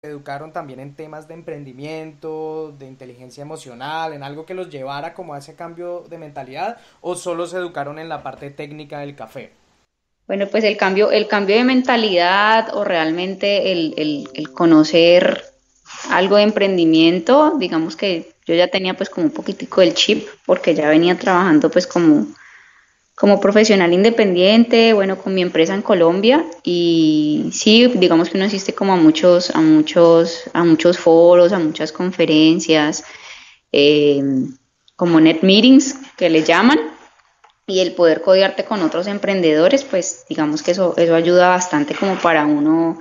educaron también en temas de emprendimiento, de inteligencia emocional, en algo que los llevara como a ese cambio de mentalidad, o solo se educaron en la parte técnica del café? Bueno, pues el cambio de mentalidad o realmente el conocer algo de emprendimiento, digamos que yo ya tenía pues como un poquitico del chip porque ya venía trabajando pues como profesional independiente, bueno, con mi empresa en Colombia y sí, digamos que uno asiste como a muchos foros, a muchas conferencias, eh, como net meetings que le llaman y el poder codearte con otros emprendedores, pues digamos que eso ayuda bastante como para uno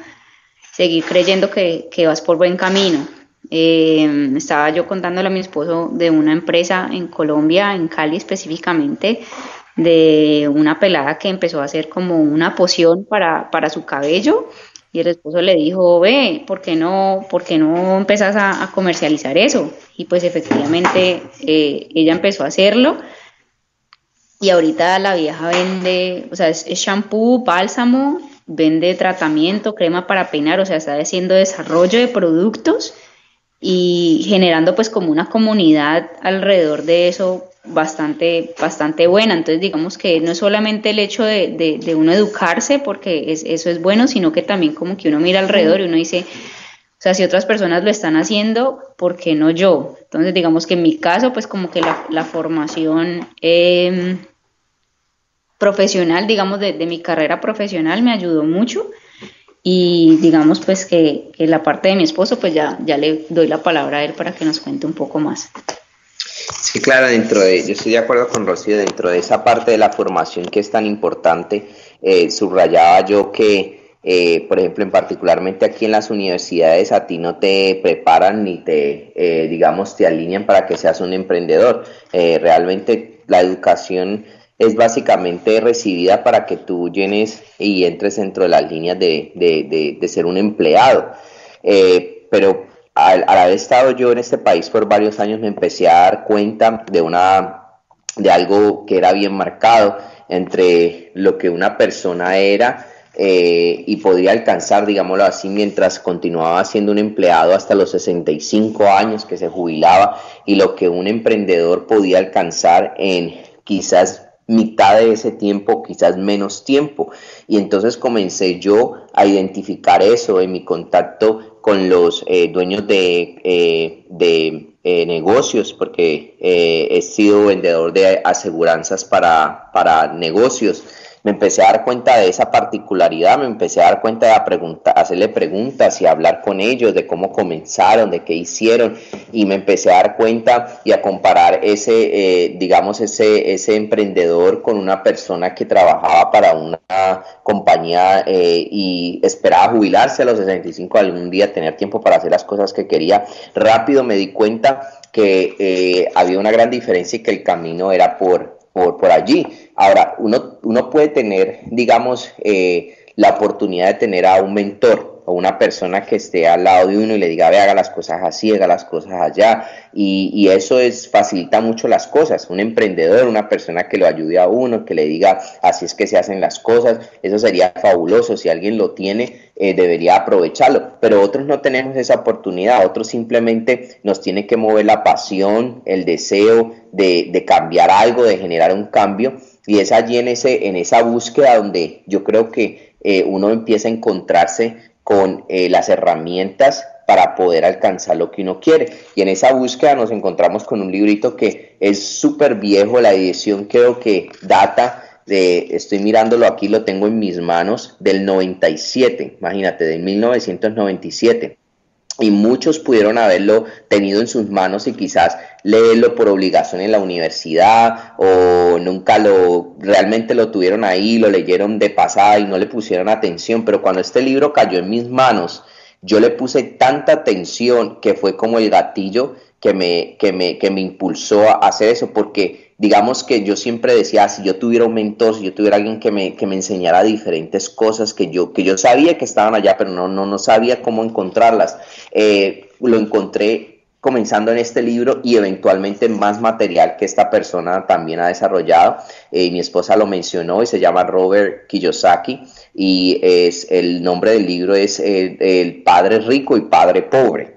seguir creyendo que vas por buen camino. Estaba yo contándole a mi esposo de una empresa en Colombia, en Cali específicamente, de una pelada que empezó a hacer como una poción para su cabello y el esposo le dijo, ve, por qué no empezás a comercializar eso? Y pues efectivamente ella empezó a hacerlo y ahorita la vieja vende, o sea, es shampoo, bálsamo, vende tratamiento, crema para peinar, o sea, está haciendo desarrollo de productos y generando pues como una comunidad alrededor de eso bastante buena. Entonces digamos que no es solamente el hecho de uno educarse, porque eso es bueno, sino que también como que uno mira alrededor y uno dice, o sea, si otras personas lo están haciendo, ¿por qué no yo? Entonces digamos que en mi caso pues como que la formación profesional, digamos, de mi carrera profesional me ayudó mucho y digamos pues que la parte de mi esposo pues ya le doy la palabra a él para que nos cuente un poco más. Sí, claro, yo estoy de acuerdo con Rocío, dentro de esa parte de la formación que es tan importante, subrayaba yo que, por ejemplo, en particularmente aquí en las universidades a ti no te preparan ni digamos, te alinean para que seas un emprendedor. Realmente la educación es básicamente recibida para que tú llenes y entres dentro de las líneas de ser un empleado. Pero al haber estado yo en este país por varios años me empecé a dar cuenta de algo que era bien marcado entre lo que una persona era y podría alcanzar, digámoslo así, mientras continuaba siendo un empleado hasta los 65 años que se jubilaba, y lo que un emprendedor podía alcanzar en quizás mitad de ese tiempo, quizás menos tiempo. Y entonces comencé yo a identificar eso en mi contacto con los dueños de negocios, porque he sido vendedor de aseguranzas para negocios. Me empecé a dar cuenta de esa particularidad, me empecé a dar cuenta de hacerle preguntas y hablar con ellos de cómo comenzaron, de qué hicieron, y me empecé a dar cuenta y a comparar digamos, ese emprendedor con una persona que trabajaba para una compañía y esperaba jubilarse a los 65, algún día tener tiempo para hacer las cosas que quería. Rápido me di cuenta que había una gran diferencia y que el camino era por allí. Ahora, uno puede tener, digamos, la oportunidad de tener a un mentor o una persona que esté al lado de uno y le diga, ve, haga las cosas así, haga las cosas allá, y eso facilita mucho las cosas. Un emprendedor, una persona que lo ayude a uno, que le diga, así es que se hacen las cosas, eso sería fabuloso. Si alguien lo tiene, debería aprovecharlo, pero otros no tenemos esa oportunidad. Otros simplemente nos tiene que mover la pasión, el deseo de cambiar algo, de generar un cambio, y es allí en esa búsqueda donde yo creo que uno empieza a encontrarse con las herramientas para poder alcanzar lo que uno quiere. Y en esa búsqueda nos encontramos con un librito que es súper viejo, la edición creo que data estoy mirándolo aquí, lo tengo en mis manos, del 97, imagínate, de 1997. Y muchos pudieron haberlo tenido en sus manos y quizás leerlo por obligación en la universidad, o nunca realmente lo tuvieron ahí, lo leyeron de pasada y no le pusieron atención. Pero cuando este libro cayó en mis manos, yo le puse tanta atención que fue como el gatillo que me impulsó a hacer eso, porque digamos que yo siempre decía, si yo tuviera un mentor, si yo tuviera alguien que me enseñara diferentes cosas que yo sabía que estaban allá, pero no sabía cómo encontrarlas. Lo encontré comenzando en este libro y eventualmente más material que esta persona también ha desarrollado. Mi esposa lo mencionó y se llama Robert Kiyosaki y el nombre del libro es el Padre Rico y Padre Pobre.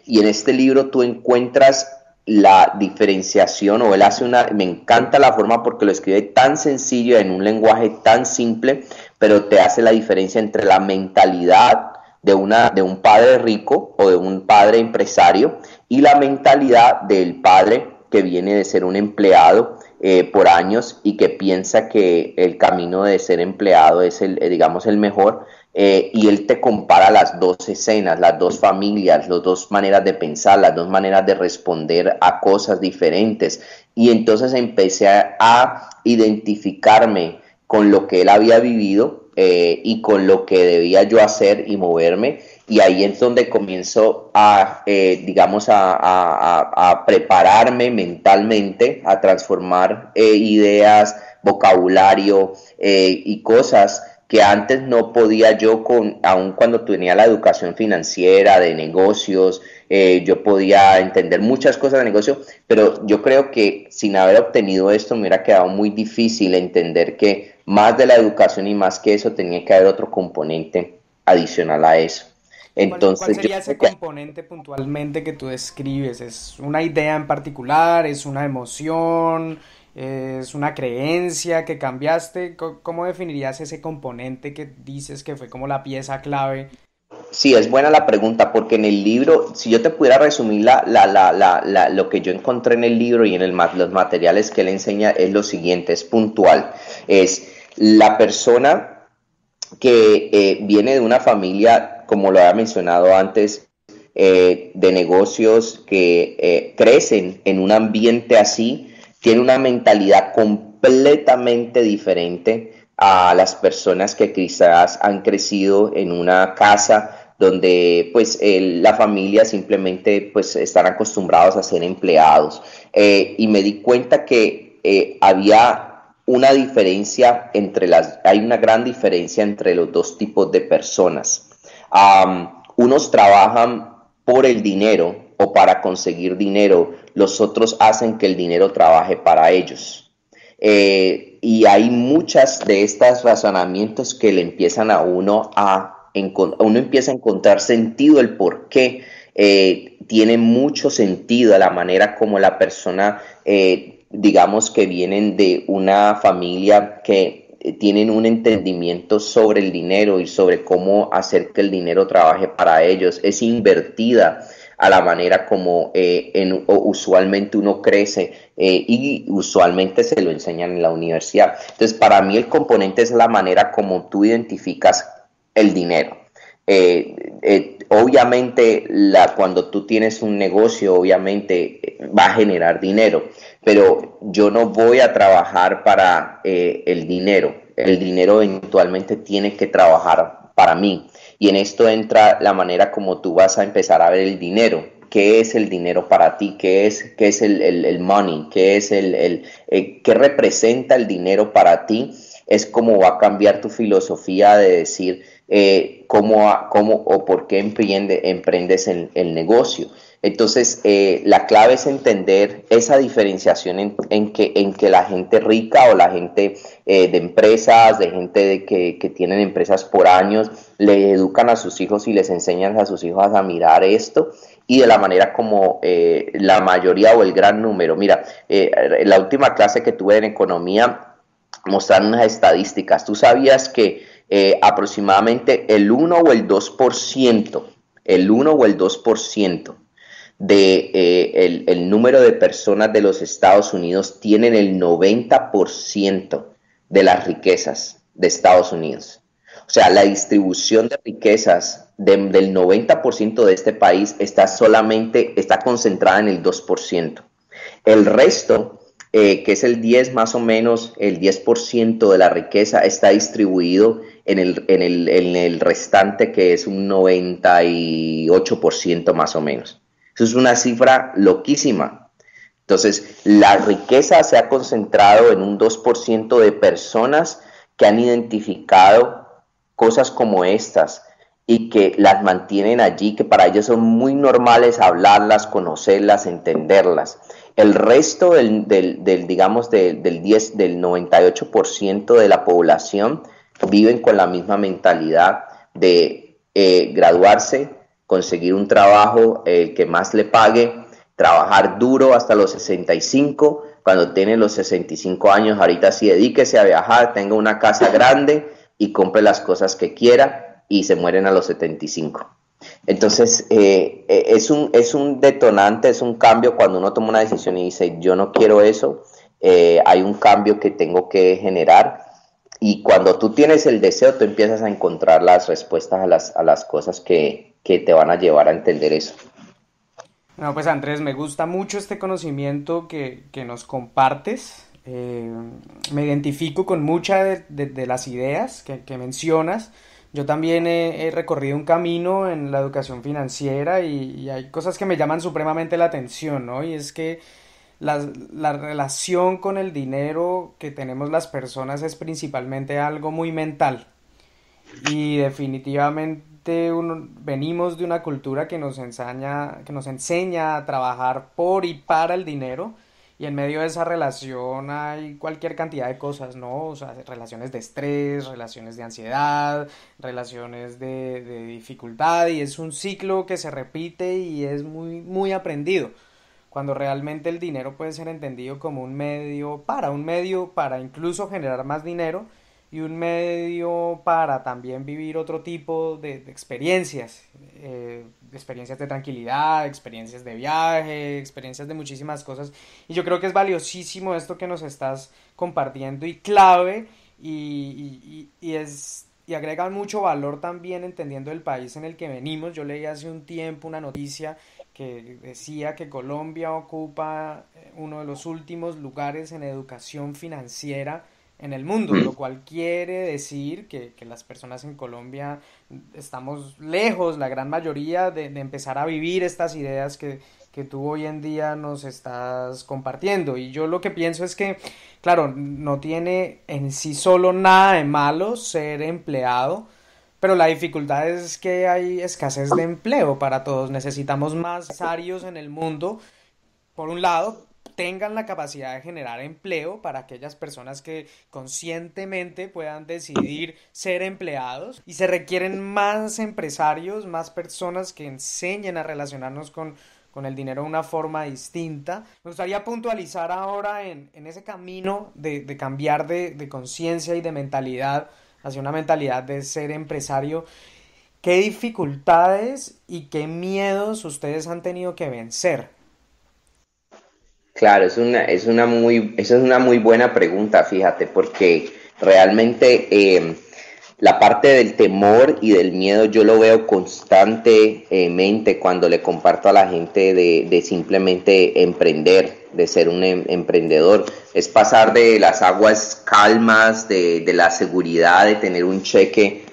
Y en este libro tú encuentras la diferenciación, o él hace me encanta la forma porque lo escribe tan sencillo en un lenguaje tan simple, pero te hace la diferencia entre la mentalidad de un padre rico o de un padre empresario y la mentalidad del padre que viene de ser un empleado por años y que piensa que el camino de ser empleado es digamos, el mejor. Y él te compara las dos escenas, las dos familias, las dos maneras de pensar, las dos maneras de responder a cosas diferentes. Y entonces empecé a identificarme con lo que él había vivido y con lo que debía yo hacer y moverme. Y ahí es donde comienzo digamos, a prepararme mentalmente, a transformar ideas, vocabulario y cosas que antes no podía yo, aun cuando tenía la educación financiera, de negocios, yo podía entender muchas cosas de negocio, pero yo creo que sin haber obtenido esto me hubiera quedado muy difícil entender que más de la educación y más que eso tenía que haber otro componente adicional a eso. Entonces, ¿Cuál sería ese componente puntualmente que tú describes? ¿Es una idea en particular? ¿Es una emoción? ¿Es una creencia que cambiaste? ¿Cómo definirías ese componente que dices que fue como la pieza clave? Sí, es buena la pregunta, porque en el libro, si yo te pudiera resumir lo que yo encontré en el libro y en los materiales que él enseña, es lo siguiente, es puntual. Es la persona que viene de una familia, como lo había mencionado antes, de negocios que crecen en un ambiente así, tiene una mentalidad completamente diferente a las personas que quizás han crecido en una casa donde pues la familia simplemente pues están acostumbrados a ser empleados. Y me di cuenta que había una diferencia hay una gran diferencia entre los dos tipos de personas. Unos trabajan por el dinero o para conseguir dinero, los otros hacen que el dinero trabaje para ellos. Y hay muchas de estos razonamientos que le empiezan a uno uno empieza a encontrar sentido, el por qué tiene mucho sentido la manera como la persona, digamos que vienen de una familia que tienen un entendimiento sobre el dinero y sobre cómo hacer que el dinero trabaje para ellos, es invertida a la manera como usualmente uno crece y usualmente se lo enseñan en la universidad. Entonces, para mí el componente es la manera como tú identificas el dinero. Obviamente, cuando tú tienes un negocio, obviamente va a generar dinero, pero yo no voy a trabajar para el dinero. El dinero eventualmente tiene que trabajar para mí. Y en esto entra la manera como tú vas a empezar a ver el dinero. ¿Qué es el dinero para ti? ¿Qué es el money? ¿Qué es qué representa el dinero para ti? Es cómo va a cambiar tu filosofía de decir cómo o por qué emprendes el negocio. Entonces, la clave es entender esa diferenciación en que la gente rica o la gente de empresas, de gente que tienen empresas por años, le educan a sus hijos y les enseñan a sus hijos a mirar esto y de la manera como la mayoría o el gran número. Mira, la última clase que tuve en economía mostraron unas estadísticas. ¿Tú sabías que aproximadamente el 1 o el 2%, el número de personas de los Estados Unidos tienen el 90% de las riquezas de Estados Unidos? O sea, la distribución de riquezas del 90% de este país está concentrada en el 2%. El resto, que es el 10 más o menos, el 10% de la riqueza está distribuido en el restante, que es un 98% más o menos. Eso es una cifra loquísima. Entonces, la riqueza se ha concentrado en un 2% de personas que han identificado cosas como estas y que las mantienen allí, que para ellos son muy normales hablarlas, conocerlas, entenderlas. El resto digamos, del 98% de la población viven con la misma mentalidad de graduarse, conseguir un trabajo que más le pague, trabajar duro hasta los 65, cuando tiene los 65 años, ahorita sí dedíquese a viajar, tenga una casa grande y compre las cosas que quiera y se mueren a los 75. Entonces, es un detonante, es un cambio cuando uno toma una decisión y dice, yo no quiero eso, hay un cambio que tengo que generar. Y cuando tú tienes el deseo, tú empiezas a encontrar las respuestas a las cosas que te van a llevar a entender eso. No, pues Andrés, me gusta mucho este conocimiento que nos compartes. Me identifico con muchas de las ideas que mencionas. Yo también he recorrido un camino en la educación financiera y hay cosas que me llaman supremamente la atención, ¿no? Y es que la relación con el dinero que tenemos las personas es principalmente algo muy mental. Y definitivamente venimos de una cultura que nos enseña a trabajar por y para el dinero. Y en medio de esa relación hay cualquier cantidad de cosas, ¿no? O sea, relaciones de estrés, relaciones de ansiedad, relaciones de dificultad, y es un ciclo que se repite y es muy, muy aprendido. Cuando realmente el dinero puede ser entendido como un medio para incluso generar más dinero y un medio para también vivir otro tipo de experiencias, experiencias de tranquilidad, experiencias de viaje, experiencias de muchísimas cosas. Y yo creo que es valiosísimo esto que nos estás compartiendo y clave y agrega mucho valor también entendiendo el país en el que venimos. Yo leí hace un tiempo una noticia que decía que Colombia ocupa uno de los últimos lugares en educación financiera en el mundo, lo cual quiere decir que las personas en Colombia estamos lejos, la gran mayoría, de empezar a vivir estas ideas que tú hoy en día nos estás compartiendo. Y yo lo que pienso es que, claro, no tiene en sí solo nada de malo ser empleado, pero la dificultad es que hay escasez de empleo para todos. Necesitamos más empresarios en el mundo, por un lado, tengan la capacidad de generar empleo para aquellas personas que conscientemente puedan decidir ser empleados, y se requieren más empresarios, más personas que enseñen a relacionarnos con el dinero de una forma distinta. Me gustaría puntualizar ahora en ese camino de cambiar de conciencia y de mentalidad hacia una mentalidad de ser empresario. ¿Qué dificultades y qué miedos ustedes han tenido que vencer? Claro, esa es una muy buena pregunta, fíjate, porque realmente la parte del temor y del miedo yo lo veo constantemente cuando le comparto a la gente de simplemente emprender, de ser un emprendedor. Es pasar de las aguas calmas, de la seguridad de tener un cheque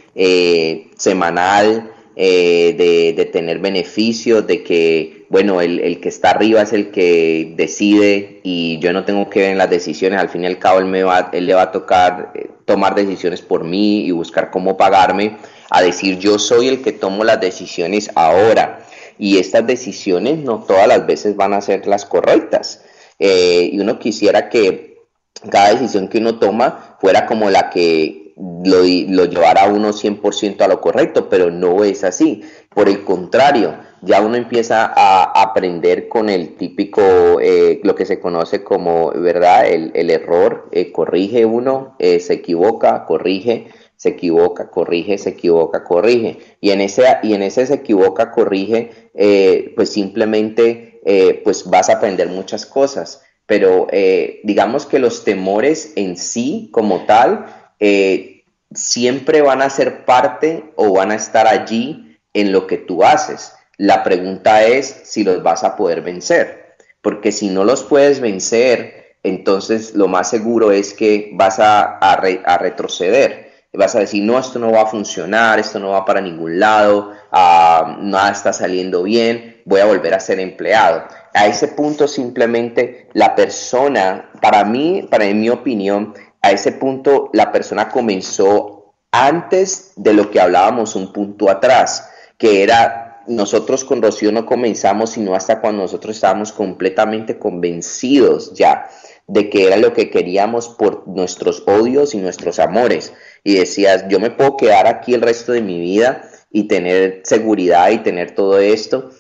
semanal, de tener beneficios, de que, bueno, el que está arriba es el que decide y yo no tengo que ver en las decisiones. Al fin y al cabo él le va a tocar tomar decisiones por mí y buscar cómo pagarme, a decir yo soy el que tomo las decisiones ahora, y estas decisiones no todas las veces van a ser las correctas, y uno quisiera que cada decisión que uno toma fuera como la que lo llevará a uno 100% a lo correcto, pero no es así. Por el contrario, ya uno empieza a aprender con el típico, lo que se conoce como, ¿verdad? El error, corrige uno, se equivoca, corrige, se equivoca, corrige, se equivoca, corrige. Y en ese se equivoca, corrige, pues simplemente pues vas a aprender muchas cosas. Pero digamos que los temores en sí, como tal, siempre van a ser parte o van a estar allí en lo que tú haces. La pregunta es si los vas a poder vencer, porque si no los puedes vencer, entonces lo más seguro es que vas a retroceder. Vas a decir, no, esto no va a funcionar, esto no va para ningún lado, nada está saliendo bien, voy a volver a ser empleado. A ese punto simplemente la persona, para mí, para mi opinión, a ese punto la persona comenzó antes de lo que hablábamos un punto atrás, que era nosotros con Rocío no comenzamos sino hasta cuando nosotros estábamos completamente convencidos ya de que era lo que queríamos por nuestros odios y nuestros amores. Y decías, yo me puedo quedar aquí el resto de mi vida y tener seguridad y tener todo esto,